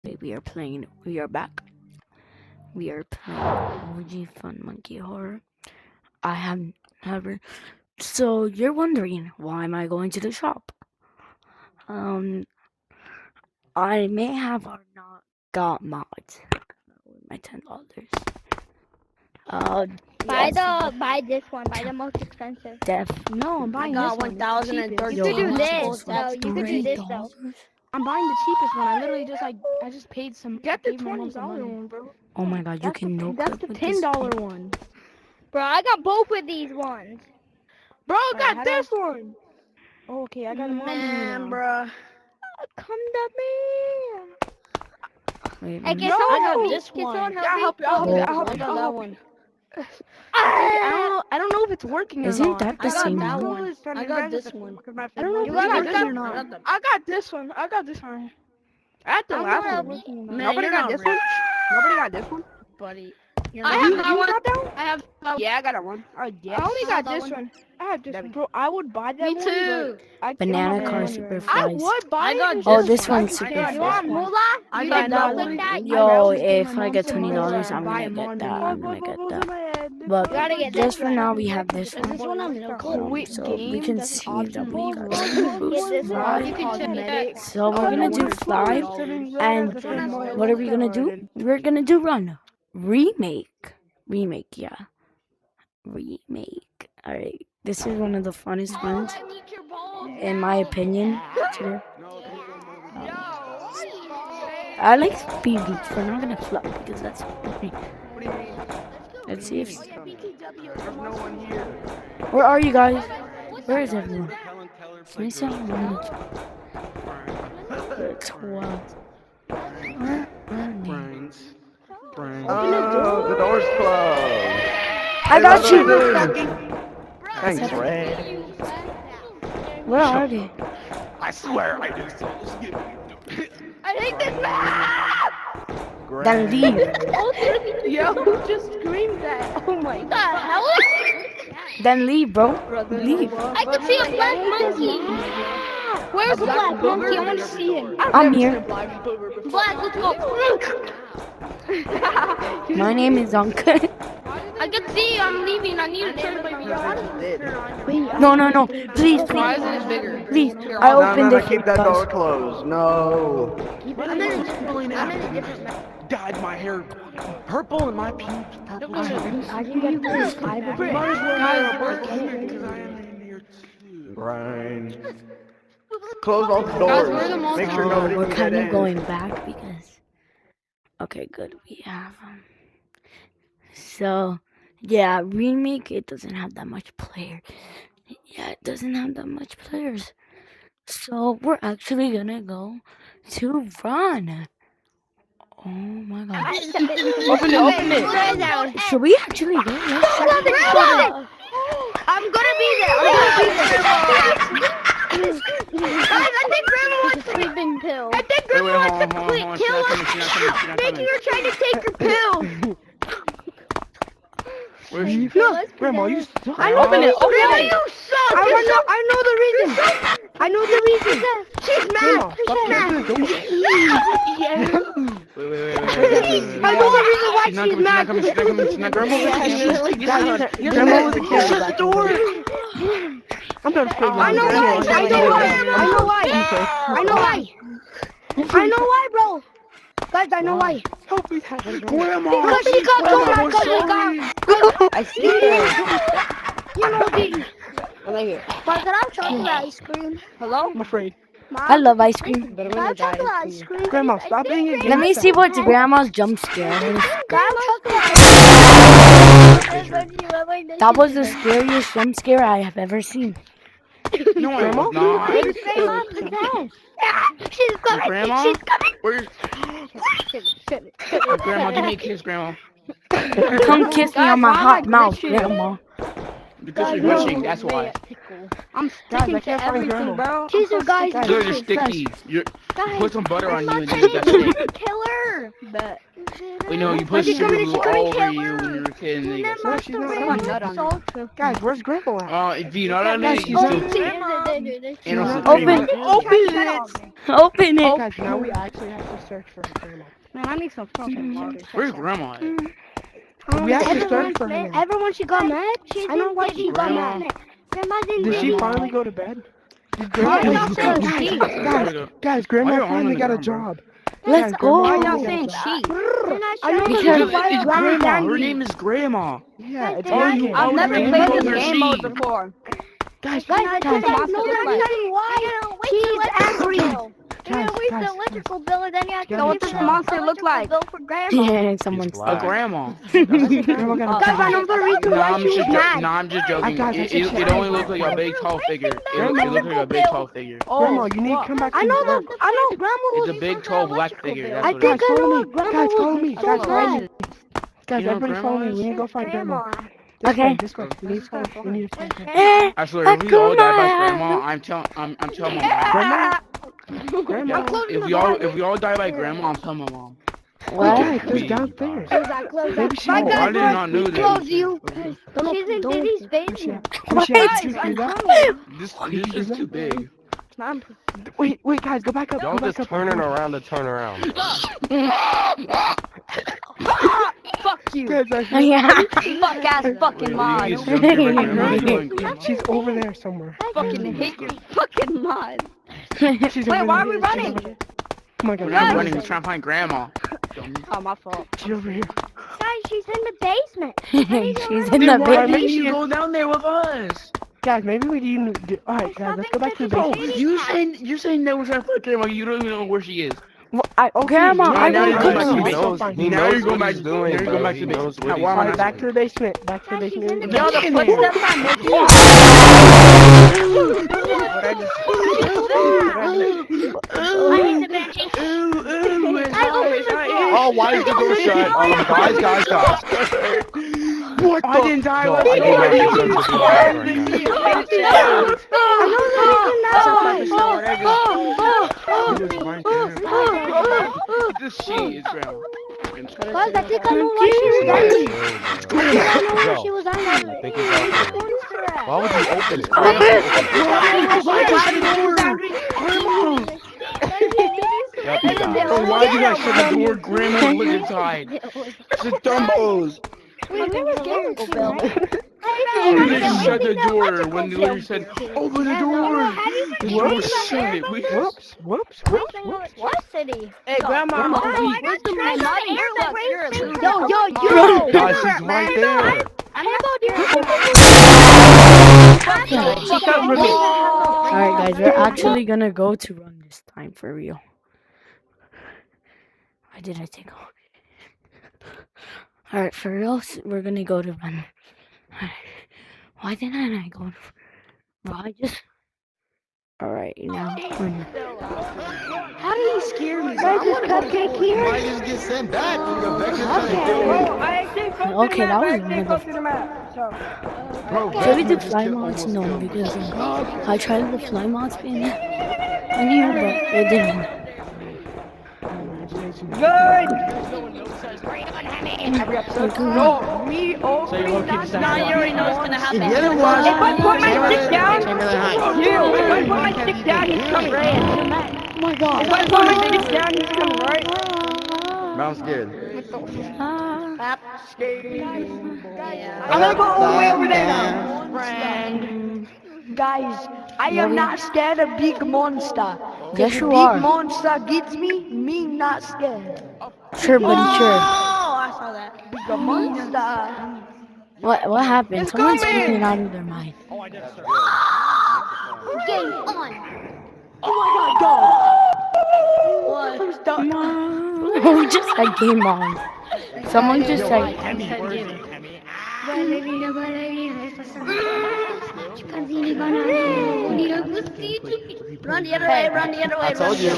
We are back. We are playing OG Fun Monkey Horror. I have never. So you're wondering why am I going to the shop? Um, I may have or not got mods with my $10. Buy this one. Buy the most expensive. No, I'm buying got this one. 1,030. You could do this. this. You could do this though. I'm buying the cheapest one. I literally I just paid some. Get the gave my mom some $20 money. one, bro. Oh my god, you can no That's clip the with this $10 thing. one. Bro, I got both of these ones. Bro, I Alright, got this one. Oh, okay, I got a mod Man, now. bro. Come to me. Wait, Hey, let me- can No, someone I help got me? this Can one. someone Yeah, help I'll me? help you. I'll help you. Oh, I'll help I you. got I'll that help one. Ah! I don't know if it's working or Isn't not. that the I got same that one? one. I got this one. I don't know if You it's got working this or one? not. I got this one. I got this one. I got the I'm last gonna one. be- Man, Nobody got this one? Nobody got this one? buddy. I have that one. got that one? I have that Yeah, I got that one. Oh, yes. I only I got have that this one. one. I have this one. Bro, I would buy that Me one, too. but I Banana don't have car money super right now. fly. I would buy I it. got and Oh, just- this I one's can super get You it. want fly. moolah? I You got didn't that know one. with that? Yo, just gave if my I mom get some $20, money I'm to gonna buy a get mod that. video. I'm gonna get that. that. But You gotta get just this for one. now, we have this Is one. this one on no Quit So we game? can That's see option that we one. can Get boost this one. fly. You can check that. So we're gonna do fly, and what are we gonna do? We're gonna do run, remake, yeah, remake. All right, this is one of the funnest ones, I need your ball. in my opinion. Today. I like speed boots, but I'm not gonna flop because that's. Let's see if. There's no one here. Where are you guys? Where is everyone? Can I see how many? 12. Where are they? Brains. The door's closed. I got you! Thanks, Red. Where are they? I swear I did so. I hate this map. Then leave. Yo, who just screamed that? Oh my What the hell? Then leave, bro. Leave. I can see a black monkey. Where's the black monkey? I want to see him. I'm here. Black, let's go. My name is Uncle. I can see you. I'm leaving. I need to turn my VR. No. Please. Please. I opened it. Keep that door closed. No. I'm in a different map. Dyed my hair purple and my pubes purple. I can get this. I have Brains. Close all the doors. Make sure nobody We're can kind get of in. going back because. Okay, good. We have So, yeah, remake. It doesn't have that much player. Yeah, it doesn't have that much players. So we're actually gonna go to run. Oh my god. Open it. Should we actually go? Let's try. I'm gonna be there. Guys, I think Grandma wants sleeping pill. I think Grandma wants to kill us. Maybe you're trying to take your pill. Where's she? Grandma, you suck. I open it. Grandma, you suck. I know the reason. I know the reason. She's mad. She's mad. Wait. I know the reason why she's mad. She's not coming. Grandma was a kid. Shut the door. I'm done screaming. I know why. I know why, bro. Guys, I know why. Help me. Grandma. Because she got so mad because we got. I see it. You know, the. I'm right here. But can I have chocolate ice cream? Hello? I'm afraid. I love ice cream. Can I have chocolate ice cream? Grandma, stop being a Let me see what's grandma's jump scare. Can I have chocolate ice cream? That was the scariest jump scare I have ever seen. No, it was not. She's coming. Grandma? She's coming. Where's Grandma? Give me a kiss, Grandma. Come kiss me on my hot mouth, grandma. Because you're rushing, that's why. I'm Guys, sticking I to can't find everything, Grandma. bro. She's a guy. Good, you're sticky. Guys, Put some butter on you and I'm you got stick. kill her. Bet. We know you put sugar glue all over you when you were a kid. And then you got No, she's not. Guys, where's Grandma at? if you're not on it, you still. Open it. Guys, now we actually have to search for Grandma. Man, I need some fucking water. Where's Grandma at? We have to search for her. Everyone, she got mad. I know why she got Grandma. mad. Grandma didn't. Did she finally go to bed? Did Grandma? Guys, Grandma Why are you finally on got a the job. Let's Guys, go. Grandma Y'all finally saying got a job. she? Because it's Grandma. Her name is Grandma. Yeah, it's Oh, working. you- I've never played this game mode before. Guys, Guys, guys, guys, guys, no, they're telling why she's angry. You're guys, gonna wait the guys, electrical bill and then you have to So wait what for does the monster look electrical like? bill for grandma. Yeah, someone's A grandma. Grandma got a Guys, I job. know the reason No, why I'm she was just mad. no, I'm just joking. guys, I It should only looks like a big tall figure. It looks like a big tall figure. Grandma, you need to come back to I know work. I know grandma was. It's a big tall black figure. That's I what think it is. I know follow what me. grandma Guys, was. follow me. so Guys, follow mad. me. Guys, You know everybody what follow me. grandma We need to go find Grandma. This Okay. way, this way. We need to find Grandma. Eh, I swear, if we all die by Grandma. Grandma, I'm telling my mom. Grandma? Grandma? Yeah, if we all die by Grandma, I'm telling my mom. what? Guys, she's downstairs. Close that, close Maybe that. she Oh, won't. I did not know this. Close you. She's in Diddy's basement. Where's she at? She's I'm at? coming. This is too big. Wait, guys, go back up. Y'all Go back just up. turning around to turn around. Fuck you. Guys, I Yeah. Fuck ass fucking mod. Please don't get rid of Grandma. She's over there somewhere. Fucking hate your fucking mod. She's Wait, over why there. are we running? Oh my god. We're not running. We're trying to find Grandma. Oh, my fault. She's over here. Guys, she's in the basement. She's in the Why bed. didn't you go down there with us? Guys, maybe we need to. Alright, guys, let's go back to the Bro, basement. you're saying that we're trying to find Grandma. You don't even know where she is. Grandma, I I know want you're to going cook back to you. the He knows, Fine. he Now knows you're going what back he's to- doing, now you're going bro. back He to the knows basement. what he's Why am I Alright, doing. back to the basement. Back to the basement. Get Yo, the in there. footsteps I'm making. Oh, why is the door shut? Guys. What? I didn't die. No, Let's I go. didn't have to go to the This shit is real. Guys, I think I know why she was angry. I know why she was angry. Think it's out there. Why would you open it? Yep, you got it. Why you guys shut the door? Grandma was inside. The dumbos. Wait, they were scared. They shut the door when the lady said, "Open the door." The door was shut. Whoops. What city? Hey, Grandma. Where's the my Yo. Guys, she's right there. Alright, guys, we're actually gonna go to run this time for real. Why did I take off? Alright, for real, we're gonna go to run. Why didn't I go? Bro, I just. Alright, now. How did he scare me? Guys, is Cupcake here? Why just get sent back? Okay, that was one of the. Should we do fly mods? No, because I tried the fly mods in here, but it didn't. No, me over. So you low-key decided Nah, to- you already know what's gonna happen. The other one. If I put my stick down, Chamberlain Heights. if I put my stick down, he's coming right. Oh my god. If I put my stick down, he's coming right. Now I'm scared. I'm gonna go all the way over there now. Friend. Guys, I am not scared of big monster. Yes, you Big are. monster gets me not scared. Sure, buddy, sure. Oh, I saw that. Big monster. What happened? Someone's speaking out of their mind. Game on. Oh my god, What? Who's done? Who just said game on? Someone just said. Run the other way, run the other way. I told you.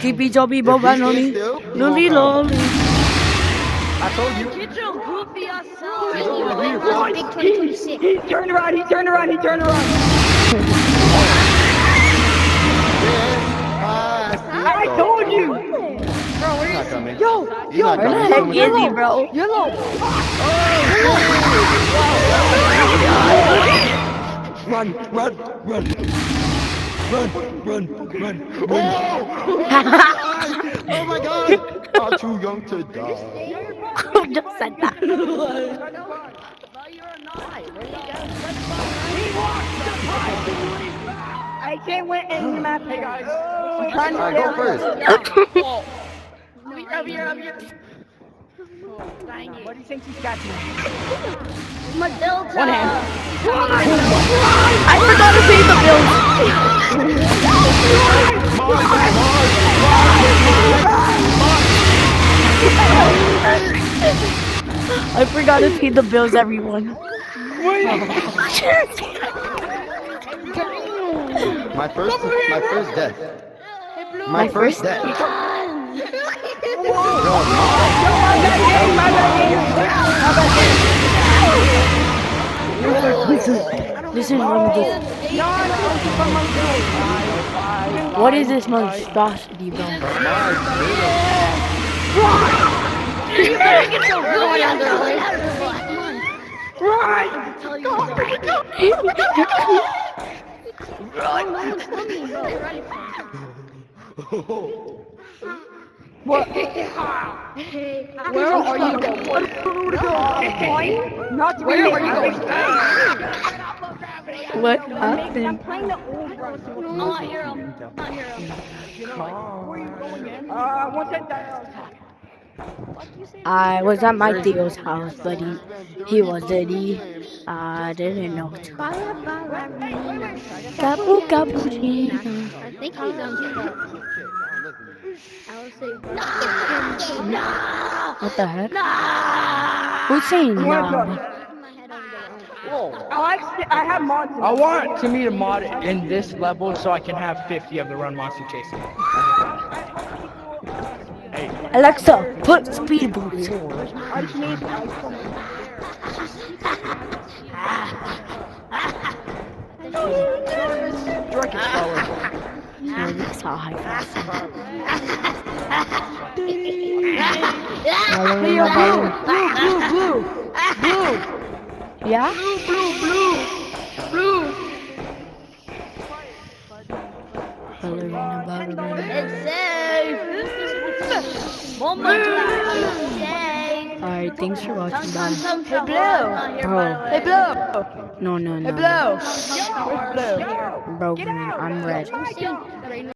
Tippy Toppy Boba Noli. Noli Loli. I told you. Get your goofy ass out. Big 2026. He turned around, he turned around, he turned around. I told you. He's not coming. Yo, He's yo, not Where the coming. heck Someone is do he, it. bro? yellow. Run, run, run. Run. Oh my god! I'm too young to die. Who just said that? I can't win in the map. Hey guys. Alright, go first. What do you think he's got to? Matilda. One hand. I forgot to pay the bills. I forgot to pay the bills, everyone. My first death. My first death. This is one of the. What is this monstrosity, bro? You better get your boy under the way. What? Where are you going? Not where are you going? What happened? Playing the old I'm not hero. Not hero. What's that? I was at my Theo's house, but he wasn't. I didn't know. Capu cappuccino. I think he's on hero. I would say What the heck? Who's saying no? I have mods. I want to meet a mod in this level so I can have 50 of the run monster chasing. Hey, Alexa, put speed boost. That's how high fast. Blue. Yeah? Ballerina. it's safe. One more time. Safe. Alright, thanks for watching, guys. Hey, Bro. Hey, Blue. No. Blue. Bro, green, I'm red. Blue.